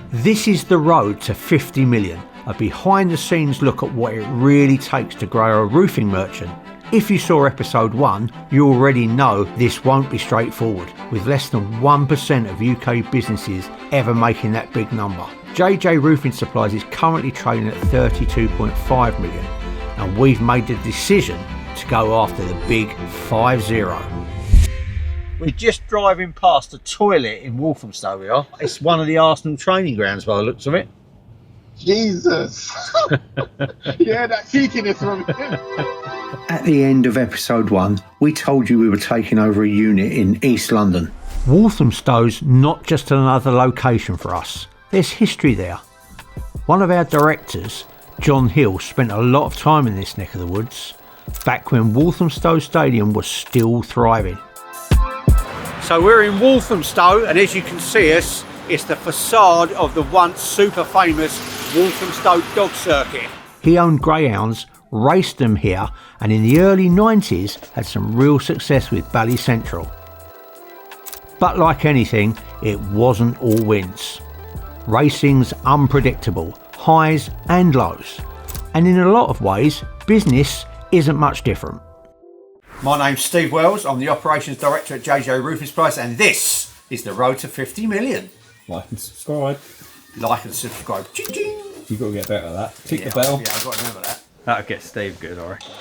This is the road to 50 million, a behind the scenes look at what it really takes to grow a roofing merchant. If you saw episode 1, you already know this won't be straightforward, with less than 1% of UK businesses ever making that big number. JJ Roofing Supplies is currently trading at 32.5 million, and we've made the decision to go after the big 5-0. We're just driving past a toilet in Walthamstow. We are. It's one of the Arsenal training grounds by the looks of it. Jesus. Yeah, that cheekiness from him. At the end of episode 1, we told you we were taking over a unit in East London. Walthamstow's not just another location for us. There's history there. One of our directors, John Hill, spent a lot of time in this neck of the woods, back when Walthamstow Stadium was still thriving. So we're in Walthamstow, and as you can see us, it's the facade of the once super famous Walthamstow dog circuit. He owned greyhounds, raced them here, and in the early 90s had some real success with Bally Central. But like anything, it wasn't all wins. Racing's unpredictable, highs and lows. And in a lot of ways, business isn't much different. My name's Steve Wells, I'm the Operations Director at JJ Roofing Supplies, and this is the road to 50 million. Like and subscribe. Like and subscribe. Ching, ching. You've got to get better at that. Tick the bell. Yeah, I've got to remember that. That'll get Steve good, I reckon.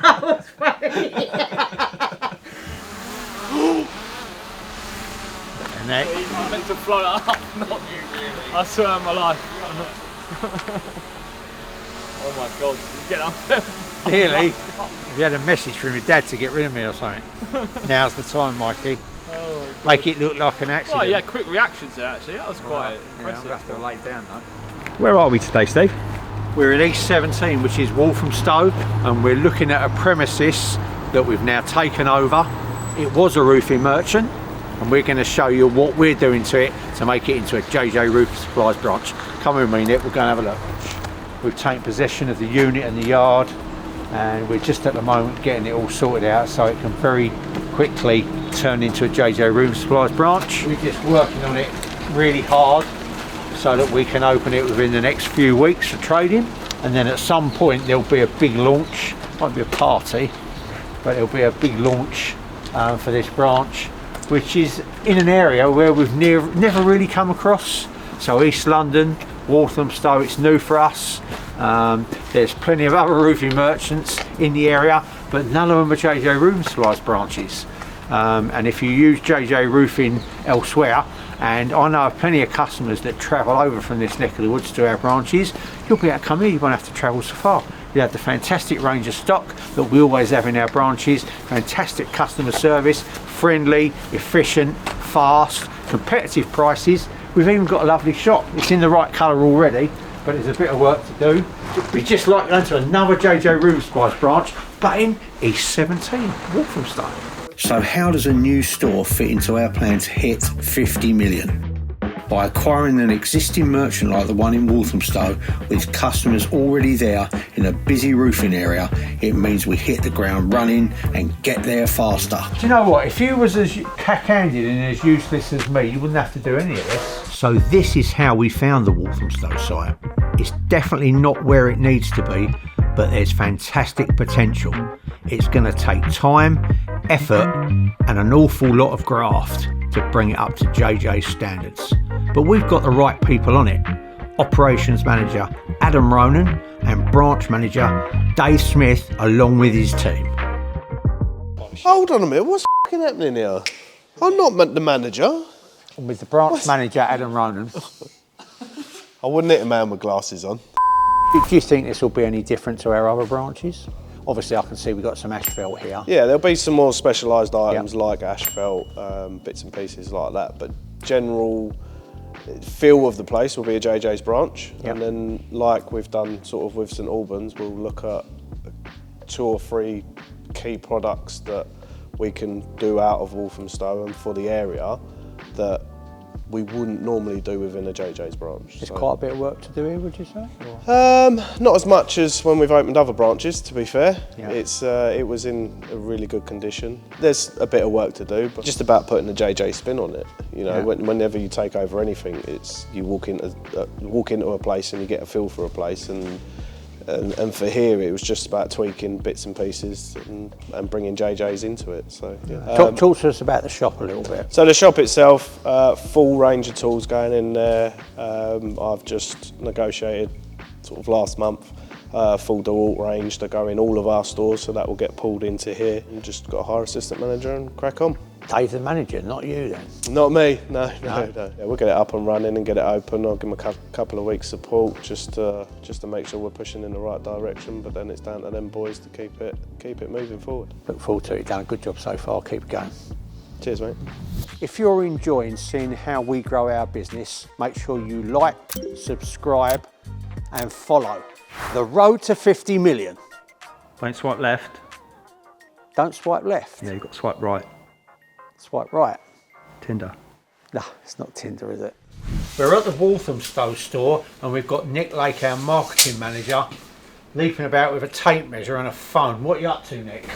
That was funny. And that, I meant to float it up, not you really. I swear on my life. Oh my god, get up there. really? If you had a message from your dad to get rid of me or something. Now's the time, Mikey. Oh, make it look like an accident. oh yeah, quick reactions there actually. That was quite Yeah, impressive. I'll have to lay down though. Where are we today, Steve? We're in East 17, which is Walthamstow, and we're looking at a premises that we've now taken over. It was a roofing merchant, and we're going to show you what we're doing to it to make it into a JJ Roofing Supplies branch. Come with me, Nick, we'll go and have a look. We've taken possession of the unit and the yard, and we're just at the moment getting it all sorted out so it can very quickly turn into a JJ Roofing Supplies branch. We're just working on it really hard so that we can open it within the next few weeks for trading, and then at some point there'll be a big launch. Might be a party, but there'll be a big launch for this branch, which is in an area where we've never really come across. So East London, Walthamstow, it's new for us. There's plenty of other roofing merchants in the area, but none of them are JJ Roofing Supplies branches. And if you use JJ Roofing elsewhere, and I know of plenty of customers that travel over from this neck of the woods to our branches, you'll be able to come here, you won't have to travel so far. You have the fantastic range of stock that we always have in our branches, fantastic customer service, friendly, efficient, fast, competitive prices. We've even got a lovely shop. It's in the right colour already, but there's a bit of work to do. We just like going to another JJ Roofing Supplies branch, but in East 17, Walthamstow. So how does a new store fit into our plan to hit 50 million? By acquiring an existing merchant like the one in Walthamstow with customers already there in a busy roofing area, it means we hit the ground running and get there faster. Do you know what? If you was as cack-handed and as useless as me, you wouldn't have to do any of this. So this is how we found the Walthamstow site. It's definitely not where it needs to be, but there's fantastic potential. It's going to take time, effort, and an awful lot of graft to bring it up to JJ's standards. But we've got the right people on it. Operations Manager Adam Ronan and Branch Manager Dave Smith along with his team. Hold on a minute, what's f***ing happening here? I'm not the manager. And with the Branch Manager Adam Ronan. I wouldn't hit a man with glasses on. Do you think this will be any different to our other branches? Obviously I can see we've got some asphalt here. Yeah, there'll be some more specialised items like asphalt, bits and pieces like that, but general feel of the place will be a JJ's branch. And then like we've done sort of with St Albans, we'll look at 2 or 3 key products that we can do out of Walthamstow and for the area that we wouldn't normally do within a JJ's branch. There's So, quite a bit of work to do here, would you say? Or? not as much as when we've opened other branches, to be fair. Yeah. It was in a really good condition. There's a bit of work to do, but just about putting a JJ spin on it. You know, Yeah. whenever you take over anything, it's you walk into a place and you get a feel for a place, and for here it was just about tweaking bits and pieces and bringing JJ's into it. So yeah. Talk to us about the shop a little bit. So the shop itself, full range of tools going in there. I've just negotiated sort of last month, full DeWalt range to go in all of our stores, so that will get pulled into here. You just got to hire assistant manager and crack on. Dave's the manager, not you then? Not me, no. Yeah, we'll get it up and running and get it open. I'll give them a couple of weeks support just to make sure we're pushing in the right direction, but then it's down to them boys to keep it moving forward. Look forward to it. You've done a good job so far. Keep it going. Cheers, mate. If you're enjoying seeing how we grow our business, make sure you like, subscribe and follow. The road to 50 million. Don't swipe left. Don't swipe left. Yeah, you've got to swipe right. Swipe right. Tinder. No, it's not Tinder, is it? We're at the Walthamstow store and we've got Nick Lake, our marketing manager, leaping about with a tape measure and a phone. What are you up to, Nick?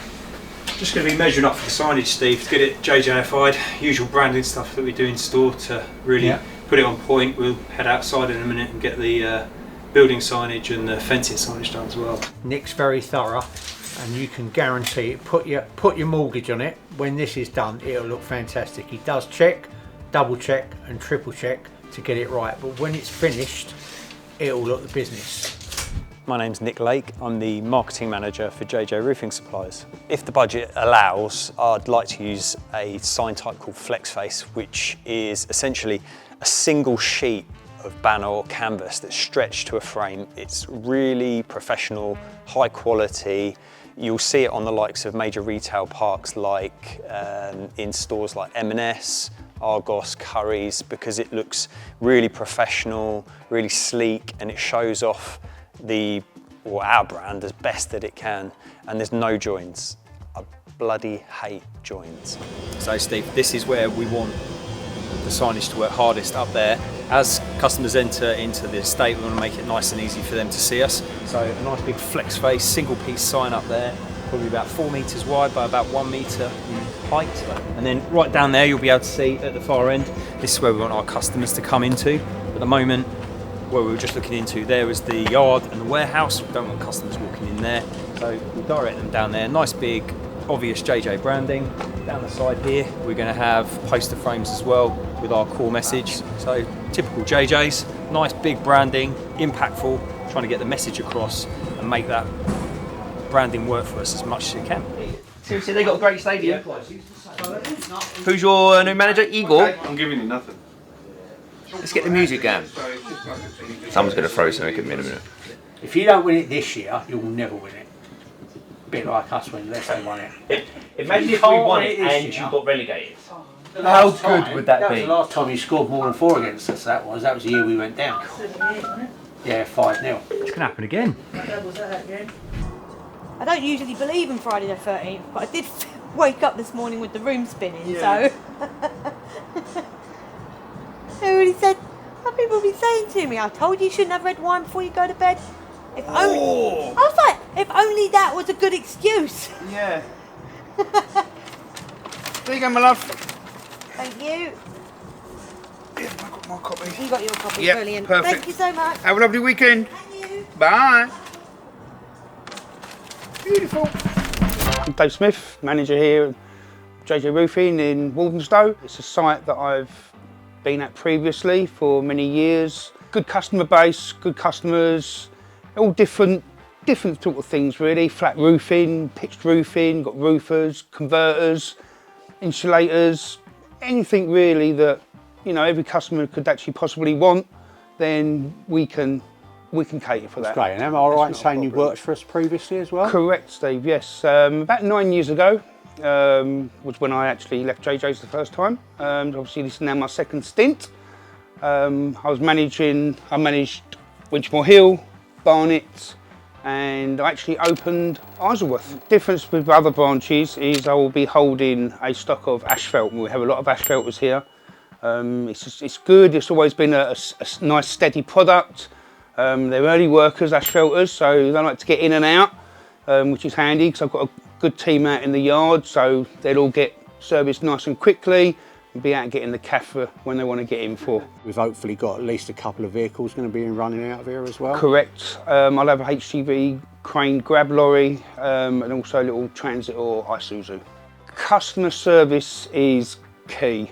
Just going to be measuring up for the signage, Steve, to get it JJified. Usual branding stuff that we do in store to really put it on point. We'll head outside in a minute and get the building signage and the fencing signage done as well. Nick's very thorough and you can guarantee it. Put your mortgage on it. When this is done, it'll look fantastic. He does check, double check and triple check to get it right, but when it's finished, it'll look the business. My name's Nick Lake. I'm the marketing manager for JJ Roofing Supplies. If the budget allows, I'd like to use a sign type called FlexFace, which is essentially a single sheet of banner or canvas that's stretched to a frame. It's really professional, high quality. You'll see it on the likes of major retail parks like in stores like M&S, Argos, Currys, because it looks really professional, really sleek, and it shows off our brand as best that it can, and there's no joins. I bloody hate joins. So Steve, this is where we want the signage to work hardest, up there. As customers enter into the estate, we want to make it nice and easy for them to see us. So a nice big flex face, single piece sign up there, probably about 4 meters wide by about 1 meter in height. And then right down there, you'll be able to see at the far end, this is where we want our customers to come into. At the moment, where we were just looking into, there was the yard and the warehouse. We don't want customers walking in there, so we'll direct them down there. Nice big obvious JJ branding. Down the side here we're going to have poster frames as well with our core message, so typical JJs, nice big branding, impactful, trying to get the message across and make that branding work for us as much as it can. Seriously, they got a great stadium. Who's your new manager? Igor? I'm giving you nothing. Let's get the music going. Someone's going to throw something at me in a minute. If you don't win it this year, you'll never win it. A bit like us when Leicester won it. Imagine if we won it and you got relegated. How good would that be? That was the last time you scored more than 4 against us, that was the year we went down. Yeah, 5-0. It's going to happen again. I don't usually believe in Friday the 13th, but I did wake up this morning with the room spinning, so... Everybody said, what people be saying to me, I told you shouldn't have red wine before you go to bed. If only, I was like, if only that was a good excuse. Yeah. There you go, my love. Thank you. Yeah, I got my copy. You got your copy, Yep, brilliant. perfect. Thank you so much. Have a lovely weekend. And you. Bye. Beautiful. I'm Dave Smith, manager here at JJ Roofing in Walthamstow. It's a site that I've been at previously for many years. Good customer base, good customers, all different sort of things really. Flat roofing, pitched roofing, got roofers, converters, insulators, anything really that, you know, every customer could actually possibly want, then we can cater for that. Great, and am I right in saying you worked for us previously as well? Correct, Steve, yes. About 9 years ago was when I actually left JJ's the first time. Obviously this is now my second stint. I managed Winchmore Hill, Barnet, and I actually opened Isleworth. The difference with other branches is I will be holding a stock of asphalt. We have a lot of asphalters here. It's good. It's always been a nice steady product. They're early workers, ash felters, so they like to get in and out, which is handy because I've got a good team out in the yard, so they'll all get serviced nice and quickly and be out and getting the CAF when they want to get in for. We've hopefully got at least a couple of vehicles going to be running out of here as well. Correct. I'll have a HGV crane grab lorry and also a little transit or Isuzu. Customer service is key.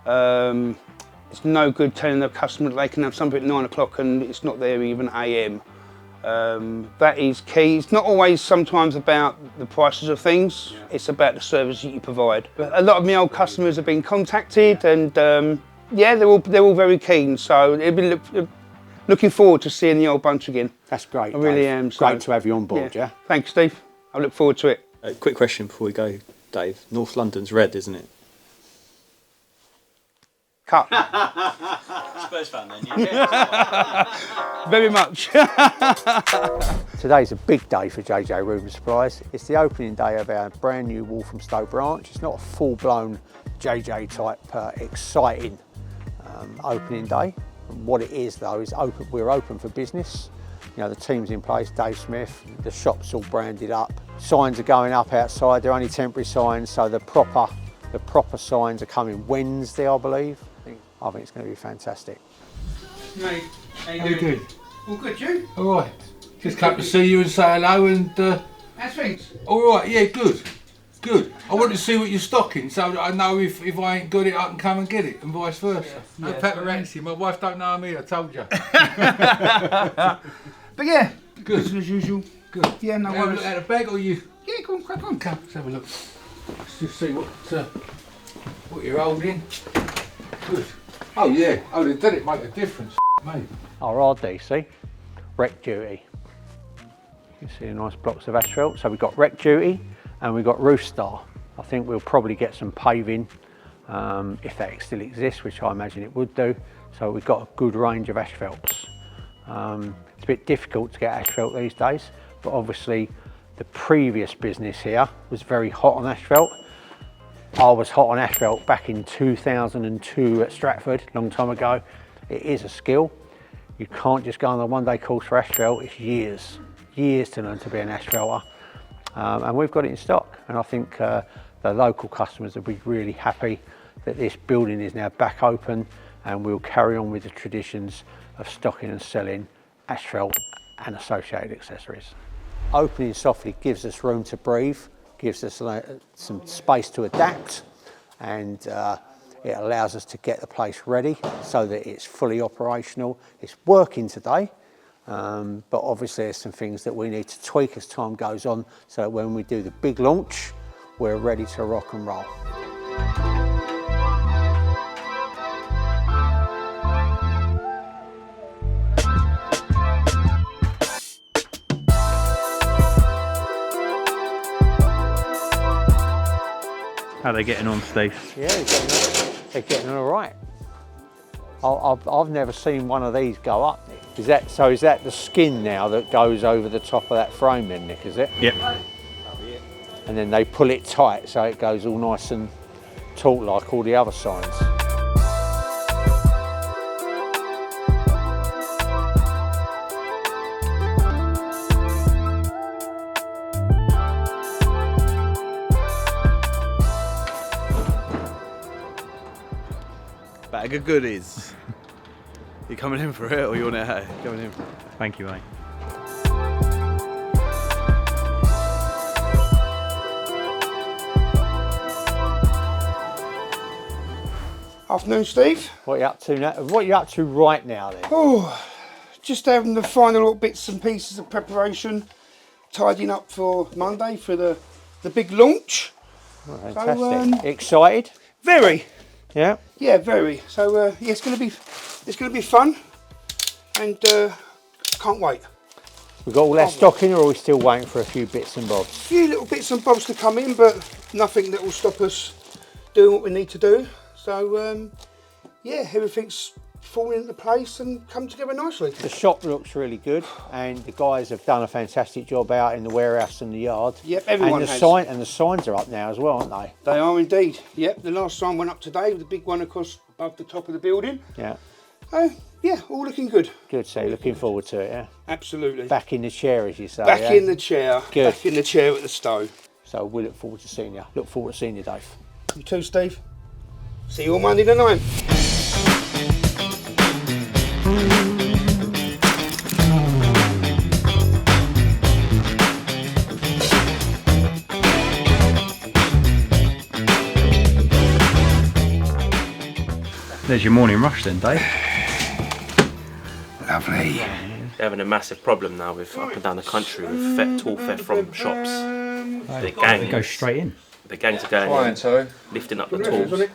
It's no good telling the customer that they can have something at 9 o'clock and it's not there even AM. That is key. It's not always sometimes about the prices of things, it's about the service that you provide. But a lot of my old customers have been contacted and yeah, they're all very keen, so they've been looking forward to seeing the old bunch again. That's great. I really Dave. am. So, great to have you on board, yeah? Thanks, Steve. I look forward to it. Quick question before we go, Dave. North London's red, isn't it? Cut. Spurs fan then, yeah? Very much. Today's a big day for JJ Roofing Supplies. It's the opening day of our brand new Walthamstow branch. It's not a full-blown JJ type exciting opening day. What it is though is we're open for business. You know, the team's in place, Dave Smith, the shop's all branded up. Signs are going up outside, they're only temporary signs, so the proper signs are coming Wednesday, I believe. I think it's going to be fantastic. Mate, how How you doing? All good, you? All right. Just come to see you and say hello and... How's things? all right, yeah, good. Good. I want to see what you're stocking so that I know if I ain't got it, I can come and get it and vice versa. No paparazzi. My wife don't know me, I told you. But yeah, Good. business as usual. Good. Yeah, no Have a worries. look at the bag or you... Yeah, go on, crack on. Come, let's have a look. Let's just see what you're holding. Good. Oh yeah, oh did it make a difference, mate? Our RDC, rec duty. You can see the nice blocks of asphalt. So we've got rec duty and we've got roof star. I think we'll probably get some paving if that still exists, which I imagine it would do. So we've got a good range of asphalts. It's a bit difficult to get asphalt these days, but obviously the previous business here was very hot on asphalt. I was hot on asphalt back in 2002 at Stratford, a long time ago. It is a skill. You can't just go on a one-day course for asphalt. It's years to learn to be an asphalter. And we've got it in stock. And I think the local customers will be really happy that this building is now back open and we'll carry on with the traditions of stocking and selling asphalt and associated accessories. Opening softly gives us room to breathe, gives us some space to adapt, and it allows us to get the place ready so that it's fully operational. It's working today, but obviously there's some things that we need to tweak as time goes on so that when we do the big launch, we're ready to rock and roll. How are they getting on, Steve? Yeah, they're getting on all right. I've never seen one of these go up, Nick. Is that the skin now that goes over the top of that frame then, Nick, is it? Yep. And then they pull it tight so it goes all nice and taut like all the other signs. Bag of goodies. You coming in for it or you want to coming in for it? Thank you, mate. Afternoon, Steve. What are you up to now? What are you up to right now then? Oh, just having the final little bits and pieces of preparation, tidying up for Monday for the big launch. Oh, fantastic. Excited? Very. Yeah. Yeah, very. So yeah, it's going to be fun, and can't wait. We've got all that stocking, or are we still waiting for a few bits and bobs? A few little bits and bobs to come in, but nothing that will stop us doing what we need to do. So yeah, everything's falling into place and come together nicely. The shop looks really good, and the guys have done a fantastic job out in the warehouse and the yard. Yep, everyone and has. And the signs are up now as well, aren't they? They are indeed. Yep, the last sign went up today, the big one across above the top of the building. Yeah. Yeah, all looking good. Good, so you're looking forward to it, yeah? Absolutely. Back in the chair, as you say. Back yeah? in the chair. Good. Back in the chair at the stove. So we look forward to seeing you. Look forward to seeing you, Dave. You too, Steve. See you on Monday the 9th. There's your morning rush then, Dave. Lovely. They're having a massive problem now with up and down the country with tool theft from shops. The gang Go straight in. The gangs are going in, lifting up the tools, just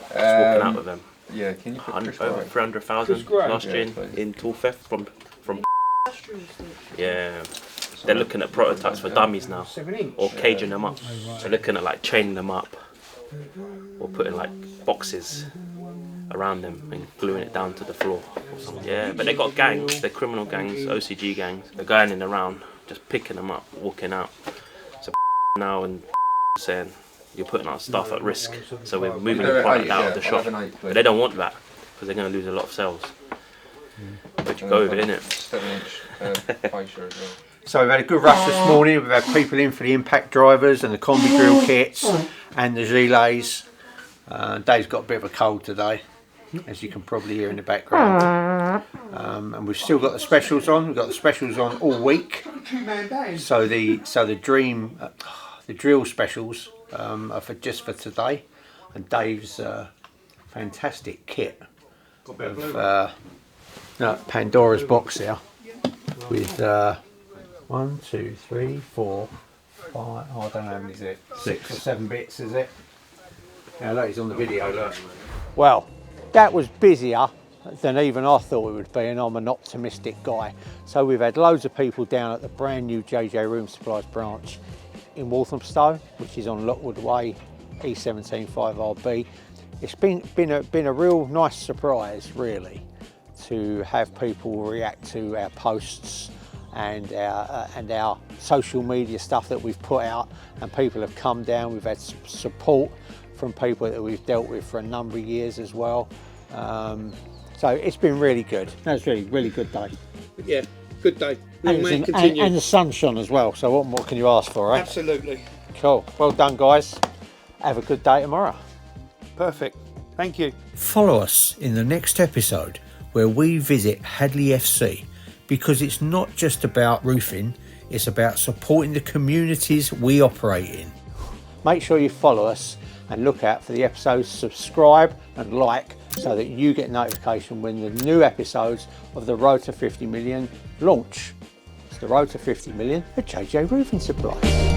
walking out with them. Yeah, can you put over 300,000 last year in tool theft from. Yeah, they're looking at prototypes for dummies now, or caging them up. So looking at like chaining them up, or putting like boxes around them and gluing it down to the floor. Yeah, but they got gangs, they're criminal gangs, OCG gangs. They're going in around, just picking them up, walking out. So now and saying you're putting our staff at risk. So we're moving the product out of the shop. But they don't want that because they're going to lose a lot of sales. But you go with it, innit? 7-inch fascia as well. So we've had a good rush this morning. We've had people in for the impact drivers and the combi drill kits and the gilets. Dave's got a bit of a cold today, as you can probably hear in the background. And we've still got the specials on. We've got the specials on all week. So the drill specials are just for today. And Dave's fantastic kit of Pandora's box here with 1, 2, 3, 4, 5. I don't know how many is it. 6 or 7 bits, is it? Yeah, look, he's on the video. Look. Well, that was busier than even I thought it would be, and I'm an optimistic guy. So we've had loads of people down at the brand new JJ Room Supplies branch in Walthamstow, which is on Lockwood Way, E17 5RB. It's been a real nice surprise, really, to have people react to our posts and our social media stuff that we've put out, and people have come down. We've had support from people that we've dealt with for a number of years as well. So it's been really good. That was really good day. Yeah, good day. And the sun shone as well, so what more can you ask for, right? Absolutely. Cool. Well done, guys. Have a good day tomorrow. Perfect. Thank you. Follow us in the next episode where we visit Hadley FC, because it's not just about roofing, it's about supporting the communities we operate in. Make sure you follow us and look out for the episodes, subscribe and like so that you get notification when the new episodes of the Road to 50 Million launch. It's the Road to 50 Million at JJ Roofing Supplies.